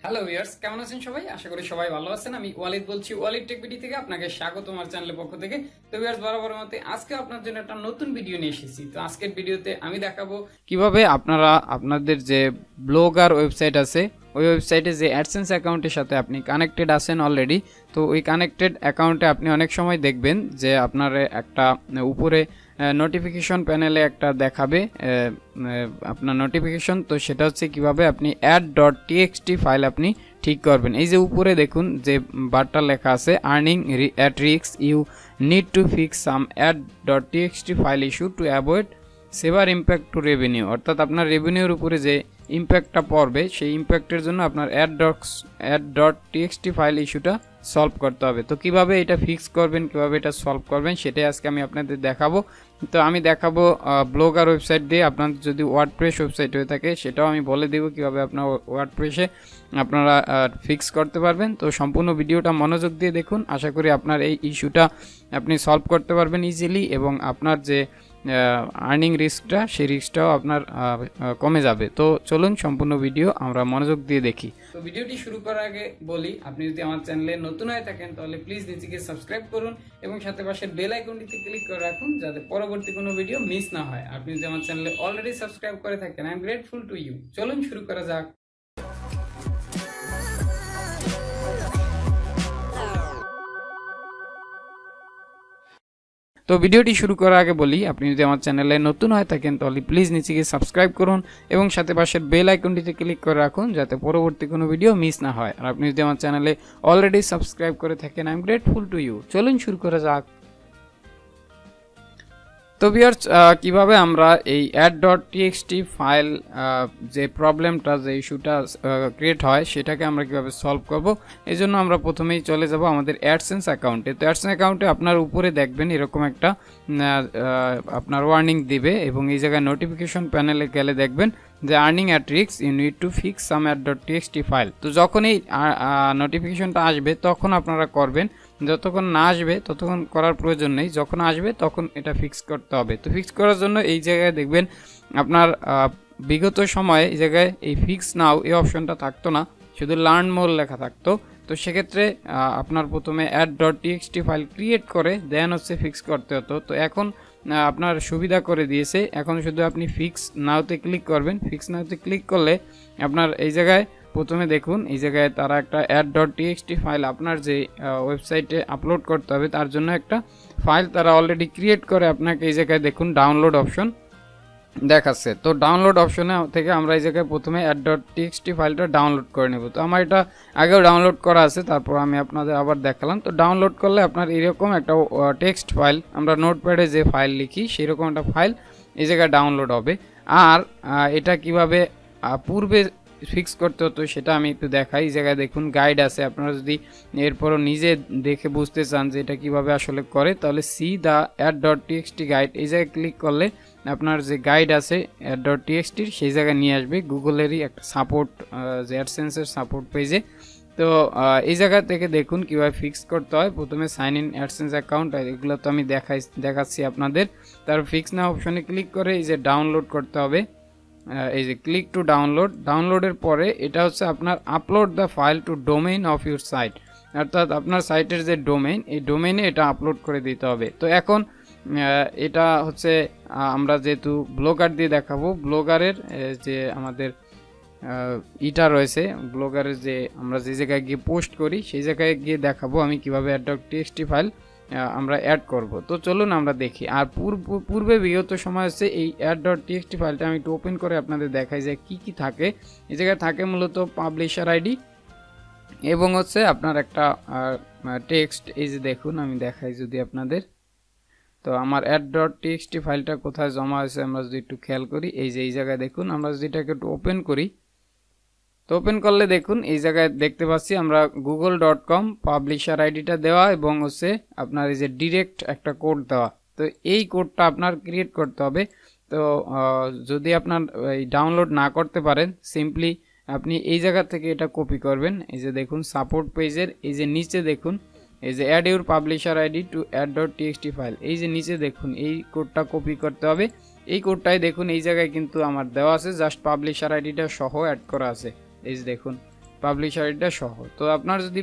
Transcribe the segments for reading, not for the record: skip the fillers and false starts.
Hello viewers, কেমন আছেন সবাই? আশা করি সবাই ভালো আছেন। আমি ওয়ালিদ বলছি ওয়ালিদ টেক বিডি থেকে। আপনাকে স্বাগত আমার চ্যানেলের পক্ষ থেকে। তো ভিউয়ার্স, বরাবর মতে আজকে আপনার জন্য একটা নতুন ভিডিও নিয়ে এসেছি। তো আজকের ভিডিওতে আমি দেখাবো কিভাবে আপনারা আপনাদের যে ব্লগার ওয়েবসাইট আছে ওই ওয়েবসাইটে যে অ্যাডসেন্স অ্যাকাউন্টের সাথে আপনি কানেক্টেড আছেন অলরেডি। তো ওই কানেক্টেড অ্যাকাউন্টে আপনি অনেক সময় দেখবেন যে আপনার একটা উপরে নোটিফিকেশন প্যানেলে একটা দেখাবে আপনার নোটিফিকেশন। তো সেটা হচ্ছে কিভাবে আপনি add.txt ফাইল আপনি ঠিক করবেন। এই যে উপরে দেখুন যে বারটা লেখা আছে earning at risk, you need to fix some add.txt file issue to avoid severe impact to revenue. অর্থাৎ আপনার রেভিনিউর উপরে যে ইম্প্যাক্টটা পড়বে সেই ইম্প্যাক্টের জন্য আপনার add.txt ফাইল ইস্যুটা সলভ করতে হবে। তো কিভাবে এটা ফিক্স করবেন, কিভাবে এটা সলভ করবেন সেটাই আজকে আমি আপনাদের দেখাবো। তো আমি দেখাবো ব্লগার ওয়েবসাইট দিয়ে। আপনাদের যদি ওয়ার্ডপ্রেস ওয়েবসাইট হয়ে থাকে সেটাও আমি বলে দেবো কীভাবে আপনার ওয়ার্ডপ্রেসে আপনারা ফিক্স করতে পারবেন। তো সম্পূর্ণ ভিডিওটা মনোযোগ দিয়ে দেখুন। আশা করি আপনার এই ইস্যুটা আপনি সলভ করতে পারবেন ইজিলি, এবং আপনার যে আর্নিং রিস্কটা সেই রিস্কটাও আপনার কমে যাবে। তো চলুন সম্পূর্ণ ভিডিও আমরা মনোযোগ দিয়ে দেখি। তো ভিডিওটি শুরু করার আগে বলি, আপনি যদি আমার চ্যানেলে নতুন হয়ে থাকেন তাহলে প্লিজ নিচে সাবস্ক্রাইব করুন এবং সাথে পাশের বেল আইকনটিতে ক্লিক করে রাখুন যাতে পরবর্তী কোনো ভিডিও মিস না হয়। আপনি যদি আমার চ্যানেলে অলরেডি সাবস্ক্রাইব করে থাকেন, I am grateful to you. চলুন শুরু করা যাক। তো ভিডিওটি শুরু করার আগে বলি, আপনি যদি আমার চ্যানেলে নতুন হয়ে থাকেন তাহলে প্লিজ নিচে গিয়ে সাবস্ক্রাইব করুন এবং সাথে পাশের বেল আইকনটিতে ক্লিক করে রাখুন যাতে পরবর্তী কোনো ভিডিও মিস না হয়। আর আপনি যদি আমার চ্যানেলে অলরেডি সাবস্ক্রাইব করে থাকেন, I am grateful to you. চলুন শুরু করা যাক। তো ভিউয়ার্স, কিভাবে আমরা এই add.txt ফাইল যে প্রবলেমটা, যে ইস্যুটা ক্রিয়েট হয় সেটাকে আমরা কিভাবে সলভ করব, এই জন্য আমরা প্রথমেই চলে যাব আমাদের অ্যাডসেন্স অ্যাকাউন্টে। তো অ্যাডসেন্স অ্যাকাউন্টে আপনার উপরে দেখবেন এরকম একটা আপনার ওয়ার্নিং দিবে, এবং এই জায়গায় নোটিফিকেশন প্যানেলে গেলে দেখবেন যে earning at risk, you need to fix some add.txt file. তো যখন এই নোটিফিকেশনটা আসবে তখন আপনারা করবেন, যতক্ষণ না আসবে ততক্ষণ করার প্রয়োজন নেই, যখন আসবে তখন এটা ফিক্স করতে হবে। তো ফিক্স করার জন্য এই জায়গায় দেখবেন আপনার বিগত সময়ে এই জায়গায় এই ফিক্স নাও এই অপশনটা থাকতো না, শুধু লার্ন মোর লেখা থাকতো। তো সেক্ষেত্রে আপনার প্রথমে add.txt ফাইল ক্রিয়েট করে দেন হচ্ছে ফিক্স করতে হতো। তো এখন আপনার সুবিধা করে দিয়েছে, এখন শুধু আপনি ফিক্স নাওতে ক্লিক করবেন। ফিক্স নাওতে ক্লিক করলে আপনার এই জায়গায় প্রথমে দেখুন এই জায়গায় তারা একটা add.txt ফাইল আপনার যে ওয়েবসাইটে আপলোড করতে হবে তার জন্য একটা ফাইল তারা অলরেডি ক্রিয়েট করে আপনাকে এই জায়গায় দেখুন ডাউনলোড অপশন দেখাচ্ছে। তো ডাউনলোড অপশনে থেকে আমরা এই জায়গায় প্রথমে add.txt ফাইলটা ডাউনলোড করে নেব। তো আমার এটা আগেও ডাউনলোড করা আছে, তারপর আমি আপনাদের আবার দেখালাম। তো ডাউনলোড করলে আপনার এরকম একটা টেক্সট ফাইল, আমরা নোটপ্যাডে যে ফাইল লিখি সেরকম একটা ফাইল এই জায়গায় ডাউনলোড হবে। আর এটা কিভাবে পূর্বে ফিক্স করতে হতো সেটা আমি একটু দেখাই। এই জায়গায় দেখুন গাইড আছে, আপনারা যদি এরপরও নিজে দেখে বুঝতে চান যে এটা কিভাবে আসলে করে তাহলে সি দ্য add.txt গাইড এই জায়গায় ক্লিক করলে আপনার যে গাইড আছে add.txt সেই জায়গায় নিয়ে আসবে গুগলেরই একটা সাপোর্ট, যে অ্যাডসেন্সের সাপোর্ট পেজে। তো এই জায়গা থেকে দেখুন কিভাবে ফিক্স করতে হয়। প্রথমে সাইন ইন অ্যাডসেন্স অ্যাকাউন্ট, এগুলো তো আমি দেখাচ্ছি আপনাদের। তারপর ফিক্স নাও অপশনে ক্লিক করে এই যে ডাউনলোড করতে হবে, এই যে ক্লিক টু ডাউনলোডের পরে এটা হচ্ছে আপনার upload the file to domain of your site, অর্থাৎ আপনার সাইটের যে ডোমেইন এই ডোমেইনে এটা আপলোড করে দিতে হবে। তো এখন এটা হচ্ছে আমরা যেহেতু ব্লগার দিয়ে দেখাবো, ব্লগারের যে আমাদের ইটা রয়েছে, ব্লগারের যে আমরা যে জায়গায় গিয়ে পোস্ট করি সেই জায়গায় গিয়ে দেখাবো আমি কিভাবে add.txt ফাইল আমরা অ্যাড করব। তো চলুন আমরা দেখি। আর পূর্বে বিগত সময় হচ্ছে এই add.txt ফাইলটা আমি একটু ওপেন করে আপনাদের দেখাই যে কি কি থাকে। এই জায়গায় থাকে মূলত পাবলিশার আইডি এবং হচ্ছে আপনার একটা টেক্সট। এই যে দেখুন আমি দেখাই যদি আপনাদের, তো আমার add.txt ফাইলটা কোথায় জমা হয়েছে আমরা যদি একটু খেয়াল করি, এই যে এই জায়গায় দেখুন, আমরা যদি এটাকে একটু ওপেন করি তো ওপেন করলে দেখুন এই জায়গায় দেখতে পাচ্ছি আমরা google.com পাবলিশার আইডিটা দেওয়া এবং হচ্ছে আপনার এই যে ডিরেক্ট একটা কোড দেওয়া। তো এই কোডটা আপনার ক্রিয়েট করতে হবে। তো যদি আপনার এই ডাউনলোড না করতে পারেন সিম্পলি আপনি এই জায়গা থেকে এটা কপি করবেন। এই যে দেখুন সাপোর্ট পেজের এই যে নিচে দেখুন এই যে add your publisher ID to add.txt file, এই যে নিচে দেখুন এই কোডটা কপি করতে হবে। এই কোডটাই দেখুন এই জায়গায় কিন্তু আমার দেওয়া আছে, জাস্ট পাবলিশার আইডিটা সহ অ্যাড করা আছে। এই যে দেখুন পাবলিশার আইডিটা সহ। তো আপনার যদি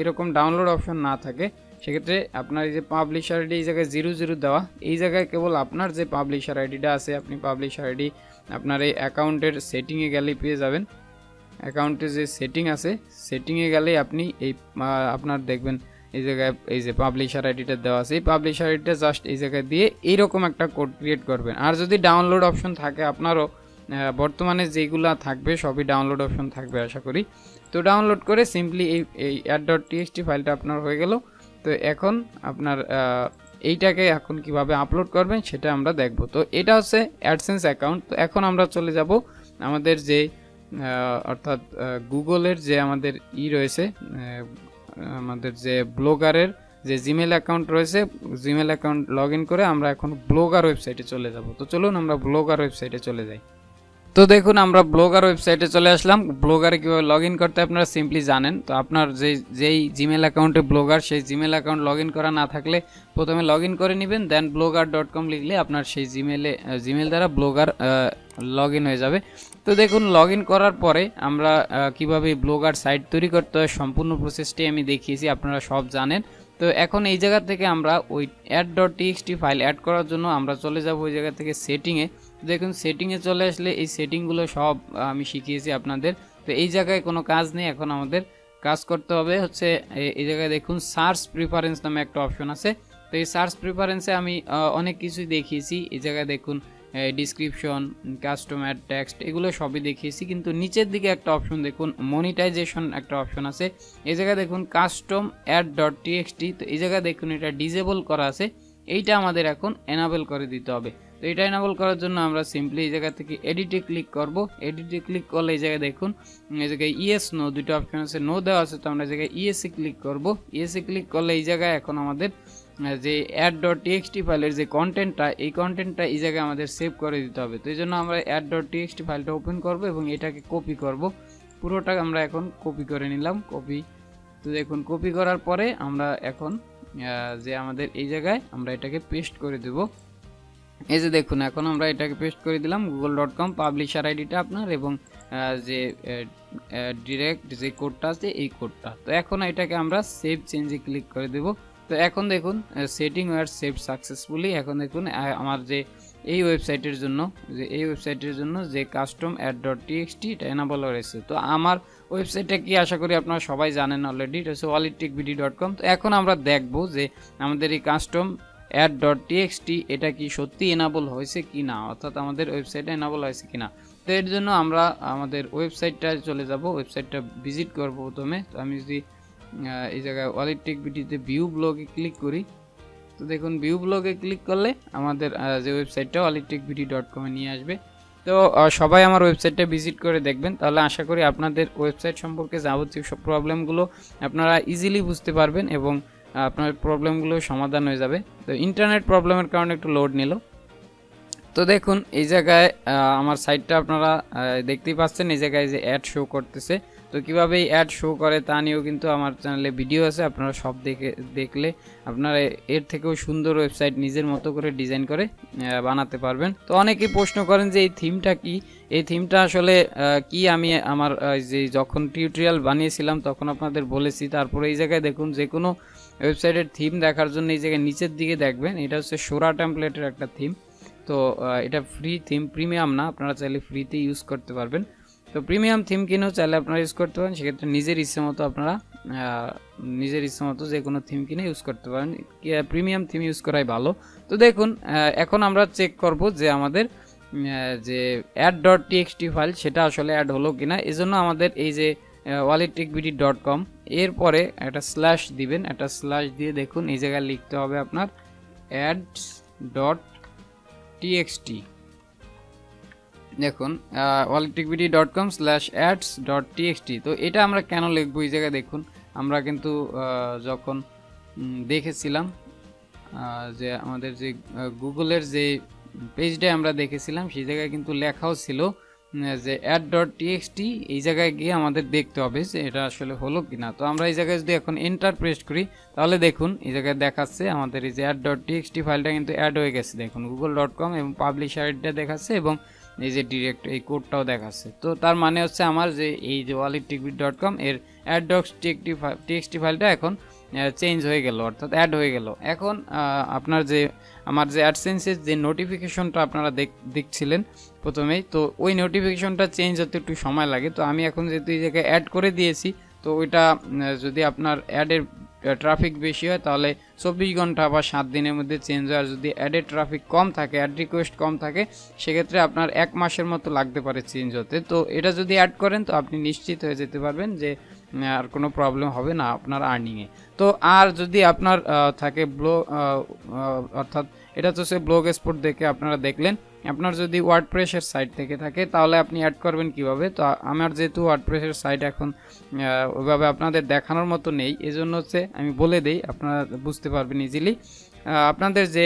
এরকম ডাউনলোড অপশন না থাকে সেক্ষেত্রে আপনার এই যে পাবলিশার আইডি এই জায়গায় 00 দেওয়া, এই জায়গায় কেবল আপনার যে পাবলিশার আইডিটা আছে, আপনি পাবলিশার আইডি আপনার এই অ্যাকাউন্টের সেটিংয়ে গেলেই পেয়ে যাবেন। অ্যাকাউন্টে যে সেটিং আছে, সেটিংয়ে গেলেই আপনি এই আপনার দেখবেন এই জায়গায় এই যে পাবলিশার আইডিটা দেওয়া আছে, এই পাবলিশার আইডিটা জাস্ট এই জায়গায় দিয়ে এইরকম একটা কোড ক্রিয়েট করবেন। আর যদি ডাউনলোড অপশন থাকে আপনারও, বর্তমানে যেগুলো থাকবে সবই ডাউনলোড অপশন থাকবে আশা করি। তো ডাউনলোড করে সিম্পলি এই add.txt ফাইলটা আপনার হয়ে গেল। তো এখন আপনার এইটাকে এখন কিভাবে আপলোড করবেন সেটা আমরা দেখব। তো এটা হচ্ছে অ্যাডসেন্স অ্যাকাউন্ট। তো এখন আমরা চলে যাব আমাদের যে অর্থাৎ গুগলের যে আমাদের রয়েছে, আমাদের যে ব্লগারের যে জিমেল অ্যাকাউন্ট রয়েছে, জিমেল অ্যাকাউন্ট লগ ইন করে আমরা এখন ব্লগার ওয়েবসাইটে চলে যাব। তো চলুন আমরা ব্লগার ওয়েবসাইটে চলে যাই। তো দেখুন আমরা ব্লগার ওয়েবসাইটে চলে আসলাম। ব্লগারে কীভাবে লগ ইন করতে আপনারা সিম্পলি জানেন। তো আপনার যেই জিমেল অ্যাকাউন্টে ব্লগার, সেই জিমেল অ্যাকাউন্ট লগ ইন করা না থাকলে প্রথমে লগ ইন করে নেবেন, দেন blogger.com লিখলে আপনার সেই জিমেল দ্বারা ব্লগার লগ ইন হয়ে যাবে। তো দেখুন লগ ইন করার পরে আমরা কীভাবে ব্লগার সাইট তৈরি করতে হয় সম্পূর্ণ প্রসেসটি আমি দেখিয়েছি, আপনারা সব জানেন। তো এখন এই জায়গা থেকে আমরা ওই add.txt ফাইল অ্যাড করার জন্য আমরা চলে যাব ওই জায়গা থেকে সেটিংয়ে। দেখুন সেটিংয়ে চলে আসলে এই সেটিংগুলো সব আমি শিখিয়েছি আপনাদের। তো এই জায়গায় কোনো কাজ নেই, এখন আমাদের কাজ করতে হবে হচ্ছে এই জায়গায় দেখুন সার্চ প্রিফারেন্স নামে একটা অপশন আছে। তো এই সার্চ প্রিফারেন্সে আমি অনেক কিছুই দেখিয়েছি। এই জায়গায় দেখুন ডিসক্রিপশন, কাস্টম অ্যাড টেক্সট, এগুলো সবই দেখিয়েছি। কিন্তু নিচের দিকে একটা অপশন দেখুন মনিটাইজেশন একটা অপশন আছে। এই জায়গায় দেখুন কাস্টম add.txt। তো এই জায়গায় দেখুন এটা ডিসেবল করা আছে, এইটা আমাদের এখন এনাবেল করে দিতে হবে। তো এটা এনাবেল করার জন্য আমরা সিম্পলি এই জায়গা থেকে এডিটে ক্লিক করব। এডিটে ক্লিক করলে এই জায়গায় দেখুন এই জায়গায় ইয়েস নো দুটো অপশন আছে, নো দেওয়া আছে। তো আমরা এই জায়গায় ইয়েসে ক্লিক করব। ইয়েসে ক্লিক করলে এই জায়গায় এখন আমাদের যে add.txt ফাইলের যে কন্টেন্টটা, এই কন্টেন্টটা এই জায়গায় আমাদের সেভ করে দিতে হবে। তো এই জন্য আমরা add.txt ফাইলটা ওপেন করব এবং এটাকে কপি করব। পুরোটা আমরা এখন কপি করে নিলাম, কপি। তো দেখুন কপি করার পরে আমরা এখন যে আমাদের এই জায়গায় আমরা এটাকে পেস্ট করে দেব। এই যে দেখুন এখন আমরা এটাকে পেস্ট করে দিলাম google.com পাবলিশার আইডিটা আপনার এবং যে ডিরেক্ট যে কোডটা আছে এই কোডটা। তো এখন এটাকে আমরা সেভ চেঞ্জে ক্লিক করে দেব। তো এখন দেখুন সেটিং ওয়ার সেভ সাকসেসফুলি। এখন দেখুন আমার যে এই ওয়েবসাইটের জন্য যে কাস্টম add.txt এটা এনাবল হয়েছে। তো আমার ওয়েবসাইটটা কি আশা করি আপনারা সবাই জানেন অলরেডি, এটা হচ্ছে walidtechbd.com। তো এখন আমরা দেখব যে আমাদের এই কাস্টম add.txt এটা কি সত্যি এনাবল হয়েছে কি না, অর্থাৎ আমাদের ওয়েবসাইটে এনাবল হয়েছে কি না। তো এর জন্য আমরা আমাদের ওয়েবসাইটটা চলে যাব, ওয়েবসাইটটা ভিজিট করব প্রথমে। তো আমি যদি এই জায়গায় ওয়ালিড টেক বিডিতে ভিউ ব্লগে ক্লিক করি, তো দেখুন ভিউ ব্লগে ক্লিক করলে আমাদের যে ওয়েবসাইটটা walidtechbd.com এ নিয়ে আসবে। তো সবাই আমার ওয়েবসাইটটা ভিজিট করে দেখবেন, তাহলে আশা করি আপনাদের ওয়েবসাইট সম্পর্কে যাবতীয় সব প্রবলেমগুলো আপনারা ইজিলি বুঝতে পারবেন এবং আপনার প্রবলেমগুলো সমাধান হয়ে যাবে। তো ইন্টারনেট প্রবলেমের কারণে একটু লোড নিল। তো দেখুন এই জায়গায় আমার সাইটটা আপনারা দেখতেই পাচ্ছেন, এই জায়গায় যে অ্যাড শো করতেছে। তো কীভাবে এই অ্যাড শো করে তা নিয়েও কিন্তু আমার চ্যানেলে ভিডিও আছে, আপনারা সব দেখলে আপনারা এর থেকেও সুন্দর ওয়েবসাইট নিজের মতো করে ডিজাইন করে বানাতে পারবেন। তো অনেকেই প্রশ্ন করেন যে এই থিমটা কি, এই থিমটা আসলে কি আমি আমার যে যখন টিউটোরিয়াল বানিয়েছিলাম তখন আপনাদের বলেছি। তারপরে এই জায়গায় দেখুন যে কোনো ওয়েবসাইটের থিম দেখার জন্য এই জায়গায় নিচের দিকে দেখবেন এটা হচ্ছে সোরা টেমপ্লেটের একটা থিম। তো এটা ফ্রি থিম, প্রিমিয়াম না, আপনারা চাইলে ফ্রিতে ইউজ করতে পারবেন। তো প্রিমিয়াম থিম কিনেও চাইলে আপনারা ইউজ করতে পারেন, সেক্ষেত্রে নিজের ইচ্ছে মতো আপনারা যে কোনো থিম কিনে ইউজ করতে পারেন, প্রিমিয়াম থিম ইউজ করাই ভালো। তো দেখুন এখন আমরা চেক করব যে আমাদের যে add.txt ফাইল সেটা আসলে অ্যাড হলো কিনা। এজন্য আমাদের এই যে walidtechbd.com এরপরে একটা স্ল্যাশ দিবেন, একটা স্ল্যাশ দিয়ে দেখুন এই জায়গায় লিখতে হবে আপনার ads.txt। দেখুন walidtechbd.com/ads.txt। তো এটা আমরা কেন লিখবো এই জায়গায় দেখুন, আমরা কিন্তু যখন দেখেছিলাম যে আমাদের যে গুগলের যে পেজটা আমরা দেখেছিলাম সেই জায়গায় কিন্তু লেখাও ছিল যে add.txt, এই জায়গায় গিয়ে আমাদের দেখতে হবে যে এটা আসলে হলো কিনা। তো আমরা এই জায়গায় যদি এখন এন্টার প্রেস করি তাহলে দেখুন এই জায়গায় দেখাচ্ছে আমাদের এই যে add.txt ফাইলটা কিন্তু অ্যাড হয়ে গেছে। দেখুন google.com এবং পাবলিশার আইডিটা দেখাচ্ছে এবং এই যে ডিরেক্ট এই কোডটাও দেখাচ্ছে। তো তার মানে হচ্ছে আমার যে এই যে walidtechbd.com এর add.txt ফাইলটা এখন চেঞ্জ হয়ে গেল, অর্থাৎ অ্যাড হয়ে গেল। এখন আপনার যে আমার যে অ্যাডসেন্সের যে নোটিফিকেশনটা আপনারা দেখছিলেন প্রথমেই, তো ওই নোটিফিকেশনটা চেঞ্জ হতে একটু সময় লাগে। তো আমি এখন যেহেতু এই জায়গায় অ্যাড করে দিয়েছি, তো ওইটা যদি আপনার অ্যাডের ট্রাফিক বেশি হয় তাহলে 24 ঘন্টা বা 7 দিনের মধ্যে চেঞ্জ হয়। আর যদি অ্যাডের ট্রাফিক কম থাকে, অ্যাড রিকোয়েস্ট কম থাকে, সেক্ষেত্রে আপনার 1 মাসের মতো লাগতে পারে চেঞ্জ হতে। তো এটা যদি অ্যাড করেন তো আপনি নিশ্চিত হয়ে যেতে পারবেন যে আর কোনো প্রবলেম হবে না আপনার আর্নিংয়ে। তো আর যদি আপনার থাকে অর্থাৎ এটা তো সে ব্লগ স্পট দেখে আপনারা দেখলেন। আপনার যদি ওয়ার্ডপ্রেসের সাইট থেকে থাকে তাহলে আপনি অ্যাড করবেন কিভাবে। তো আমার যেহেতু ওয়ার্ডপ্রেসের সাইট এখন ওইভাবে আপনাদের দেখানোর মতো নেই, এজন্য হচ্ছে আমি বলে দেই, আপনারা বুঝতে পারবেন ইজিলি। আপনাদের যে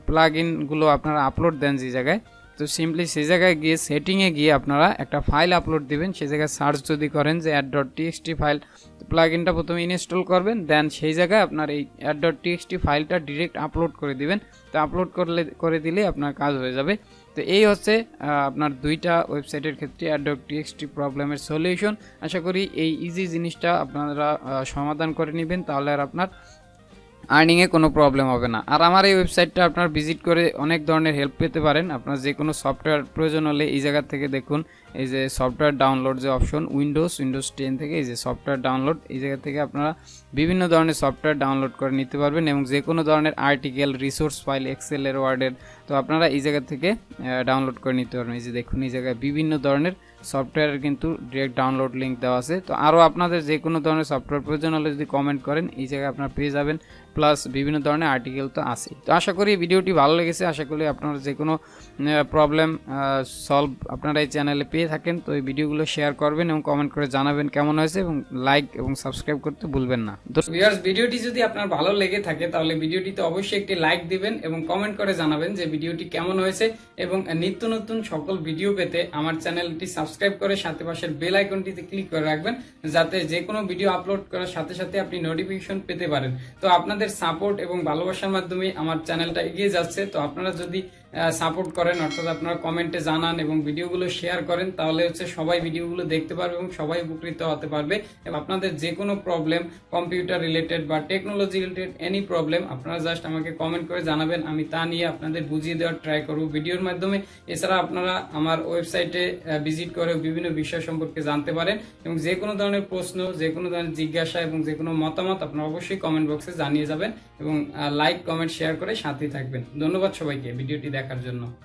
প্লাগইনগুলো আপনারা আপলোড দেন যে জায়গায়, তো সিম্পলি সেই জায়গায় গিয়ে সেটিংয়ে গিয়ে আপনারা একটা ফাইল আপলোড দিবেন। সেই জায়গায় সার্চ যদি করেন যে add.txt ফাইল, প্লাগইনটা প্রথমে ইনস্টল করবেন, দেন সেই জায়গায় আপনার এই add.txt ফাইলটা ডিরেক্ট আপলোড করে দিবেন। তো আপলোড করে দিলে আপনার কাজ হয়ে যাবে। তো এই হচ্ছে আপনার দুইটা ওয়েবসাইটের ক্ষেত্রে add.txt প্রবলেমের সলিউশন। আশা করি এই ইজি জিনিসটা আপনারা সমাধান করে নেবেন, তাহলে আর আপনার আর্নিংয়ে কোনো প্রবলেম হবে না। আর আমার এই ওয়েবসাইটটা আপনার ভিজিট করে অনেক ধরনের হেল্প পেতে পারেন। আপনার যে কোনো সফটওয়্যার প্রয়োজন হলে এই জায়গা থেকে দেখুন, এই যে সফটওয়্যার ডাউনলোড যে অপশন, উইন্ডোজ 10 থেকে এই যে সফটওয়্যার ডাউনলোড, এই জায়গা থেকে আপনারা বিভিন্ন ধরনের সফটওয়্যার ডাউনলোড করে নিতে পারবেন এবং যে কোনো ধরনের আর্টিকেল, রিসোর্স ফাইল, এক্সেলের, ওয়ার্ডের, তো আপনারা এই জায়গা থেকে ডাউনলোড করে নিতে পারবেন। এই যে দেখুন, এই জায়গায় বিভিন্ন ধরনের সফটওয়্যারের কিন্তু ডিরেক্ট ডাউনলোড লিঙ্ক দেওয়া আছে। তো আরও আপনাদের যে কোনো ধরনের সফটওয়্যার প্রয়োজন হলে যদি কমেন্ট করেন এই জায়গায় আপনারা পেয়ে যাবেন, প্লাস বিভিন্ন ধরনের আর্টিকেল তো আছে। তো আশা করি ভিডিওটি ভালো লেগেছে, আশা করি আপনারা যে কোনো প্রবলেম সলভ আপনারা এই চ্যানেলে পেয়ে থাকেন। তো এই ভিডিওগুলো শেয়ার করবেন এবং কমেন্ট করে জানাবেন কেমন হয়েছে, এবং লাইক এবং সাবস্ক্রাইব করতে ভুলবেন না। তো ভিউয়ার্স, ভিডিওটি যদি আপনার ভালো লেগে থাকে তাহলে ভিডিওটিতে অবশ্যই একটি লাইক দিবেন এবং কমেন্ট করে জানাবেন যে ভিডিওটি কেমন হয়েছে, এবং নিত্য নতুন সকল ভিডিও পেতে আমার চ্যানেলটি সাবস্ক্রাইব করে সাথে পাশের বেল আইকনটিতে ক্লিক করে রাখবেন, যাতে যে কোনো ভিডিও আপলোড করার সাথে সাথে আপনি নোটিফিকেশন পেতে পারেন। তো আপনাদের সাপোর্ট এবং ভালোবাসার মাধ্যমে আমার চ্যানেলটা এগিয়ে যাচ্ছে। তো আপনারা যদি সাপোর্ট করেন, অর্থাৎ আপনারা কমেন্টে জানান এবং ভিডিওগুলো শেয়ার করেন, তাহলে হচ্ছে সবাই ভিডিওগুলো দেখতে পারবে এবং সবাই উপকৃত হতে পারবে। এবং আপনাদের যে কোনো প্রবলেম, কম্পিউটার রিলেটেড বা টেকনোলজি রিলেটেড এনি প্রবলেম, আপনারা জাস্ট আমাকে কমেন্ট করে জানাবেন, আমি তা নিয়ে আপনাদের বুঝিয়ে দেওয়ার ট্রাই করব ভিডিওর মাধ্যমে। এছাড়া আপনারা আমার ওয়েবসাইটে ভিজিট করে বিভিন্ন বিষয় সম্পর্কে জানতে পারেন, এবং যে কোনো ধরনের প্রশ্ন, যে কোনো ধরনের জিজ্ঞাসা এবং যে কোনো মতামত আপনারা অবশ্যই কমেন্ট বক্সে জানিয়ে যাবেন, এবং লাইক, কমেন্ট, শেয়ার করে সাথেই থাকবেন। ধন্যবাদ সবাইকে ভিডিওটি দেখার জন্য।